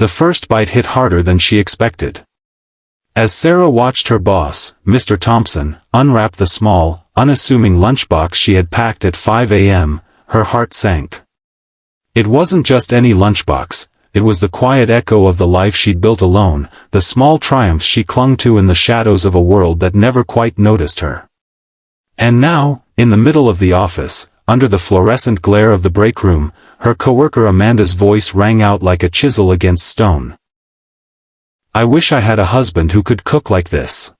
The first bite hit harder than she expected. As Sarah watched her boss, Mr. Thompson, unwrap the small, unassuming lunchbox she had packed at 5 a.m., her heart sank. It wasn't just any lunchbox, it was the quiet echo of the life she'd built alone, the small triumphs she clung to in the shadows of a world that never quite noticed her. And now, in the middle of the office, under the fluorescent glare of the break room, her coworker Amanda's voice rang out like a chisel against stone. "I wish I had a husband who could cook like this."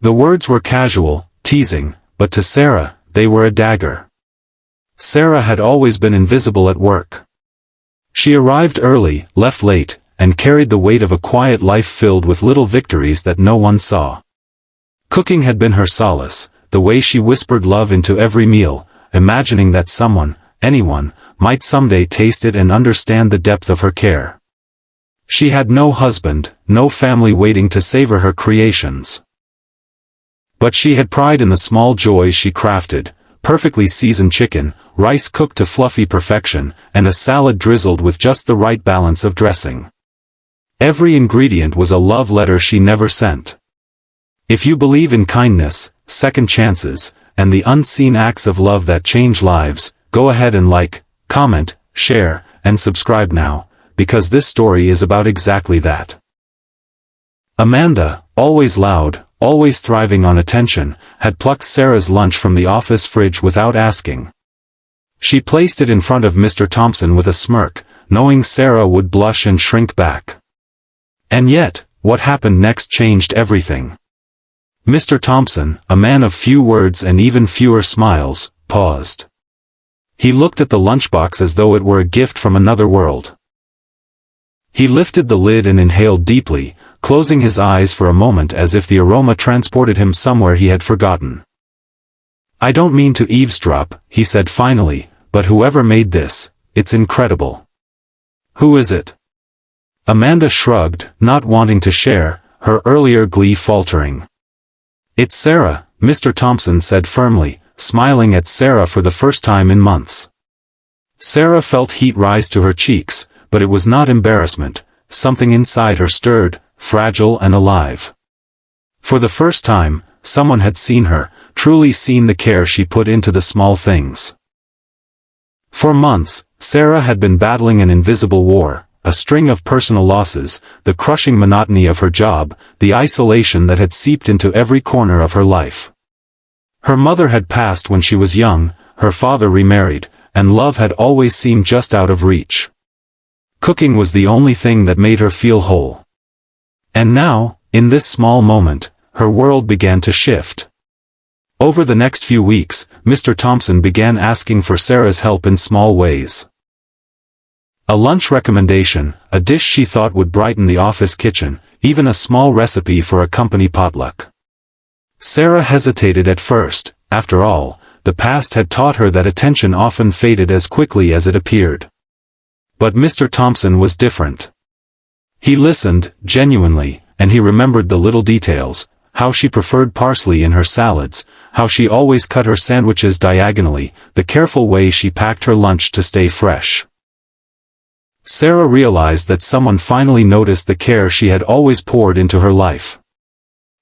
The words were casual, teasing, but to Sarah, they were a dagger. Sarah had always been invisible at work. She arrived early, left late, and carried the weight of a quiet life filled with little victories that no one saw. Cooking had been her solace, the way she whispered love into every meal, imagining that someone, anyone, might someday taste it and understand the depth of her care. She had no husband, no family waiting to savor her creations. But she had pride in the small joys she crafted: perfectly seasoned chicken, rice cooked to fluffy perfection, and a salad drizzled with just the right balance of dressing. Every ingredient was a love letter she never sent. If you believe in kindness, second chances, and the unseen acts of love that change lives, go ahead and like, comment, share, and subscribe now, because this story is about exactly that. Amanda, always loud, always thriving on attention, had plucked Sarah's lunch from the office fridge without asking. She placed it in front of Mr. Thompson with a smirk, knowing Sarah would blush and shrink back. And yet, what happened next changed everything. Mr. Thompson, a man of few words and even fewer smiles, paused. He looked at the lunchbox as though it were a gift from another world. He lifted the lid and inhaled deeply, closing his eyes for a moment as if the aroma transported him somewhere he had forgotten. "I don't mean to eavesdrop," he said finally, "but whoever made this, it's incredible." "Who is it?" Amanda shrugged, not wanting to share, her earlier glee faltering. "It's Sarah," Mr. Thompson said firmly, smiling at Sarah for the first time in months. Sarah felt heat rise to her cheeks, but it was not embarrassment. Something inside her stirred, fragile and alive. For the first time, someone had seen her, truly seen the care she put into the small things. For months, Sarah had been battling an invisible war, a string of personal losses, the crushing monotony of her job, the isolation that had seeped into every corner of her life. Her mother had passed when she was young, her father remarried, and love had always seemed just out of reach. Cooking was the only thing that made her feel whole. And now, in this small moment, her world began to shift. Over the next few weeks, Mr. Thompson began asking for Sarah's help in small ways. A lunch recommendation, a dish she thought would brighten the office kitchen, even a small recipe for a company potluck. Sarah hesitated at first. After all, the past had taught her that attention often faded as quickly as it appeared. But Mr. Thompson was different. He listened, genuinely, and he remembered the little details: how she preferred parsley in her salads, how she always cut her sandwiches diagonally, the careful way she packed her lunch to stay fresh. Sarah realized that someone finally noticed the care she had always poured into her life.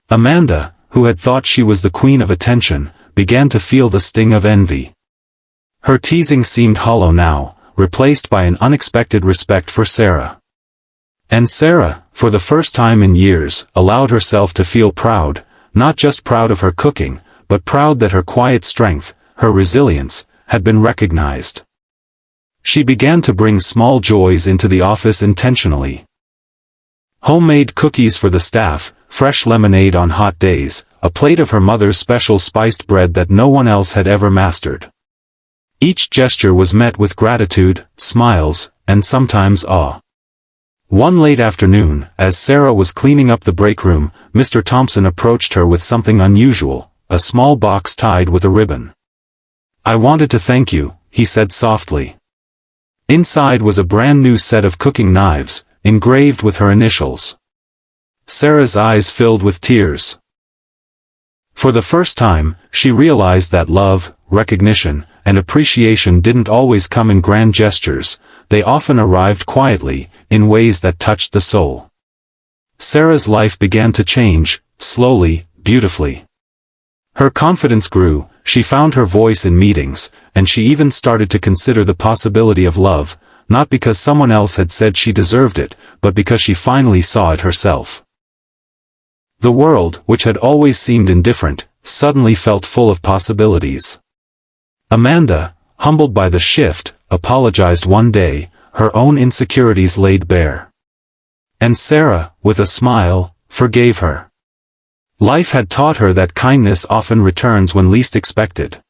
Amanda, who had thought she was the queen of attention, began to feel the sting of envy. Her teasing seemed hollow now, replaced by an unexpected respect for Sarah. And Sarah, for the first time in years, allowed herself to feel proud, not just proud of her cooking, but proud that her quiet strength, her resilience, had been recognized. She began to bring small joys into the office intentionally. Homemade cookies for the staff, fresh lemonade on hot days, a plate of her mother's special spiced bread that no one else had ever mastered. Each gesture was met with gratitude, smiles, and sometimes awe. One late afternoon, as Sarah was cleaning up the break room, Mr. Thompson approached her with something unusual, a small box tied with a ribbon. "I wanted to thank you," he said softly. Inside was a brand new set of cooking knives, engraved with her initials. Sarah's eyes filled with tears. For the first time, she realized that love, recognition, and appreciation didn't always come in grand gestures, they often arrived quietly, in ways that touched the soul. Sarah's life began to change, slowly, beautifully. Her confidence grew, she found her voice in meetings, and she even started to consider the possibility of love, not because someone else had said she deserved it, but because she finally saw it herself. The world, which had always seemed indifferent, suddenly felt full of possibilities. Amanda, humbled by the shift, apologized one day, her own insecurities laid bare. And Sarah, with a smile, forgave her. Life had taught her that kindness often returns when least expected.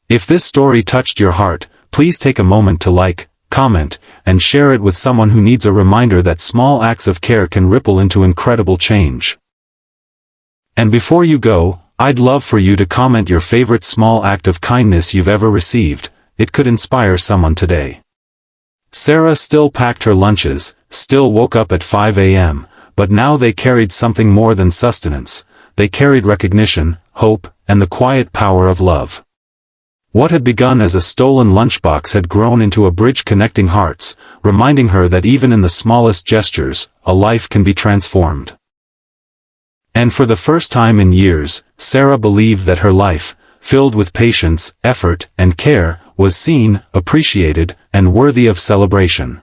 If this story touched your heart, please take a moment to like, comment, and share it with someone who needs a reminder that small acts of care can ripple into incredible change. And before you go, I'd love for you to comment your favorite small act of kindness you've ever received. It could inspire someone today. Sarah still packed her lunches, still woke up at 5 a.m., but now they carried something more than sustenance. They carried recognition, hope, and the quiet power of love. What had begun as a stolen lunchbox had grown into a bridge connecting hearts, reminding her that even in the smallest gestures, a life can be transformed. And for the first time in years, Sarah believed that her life, filled with patience, effort, and care, was seen, appreciated, and worthy of celebration.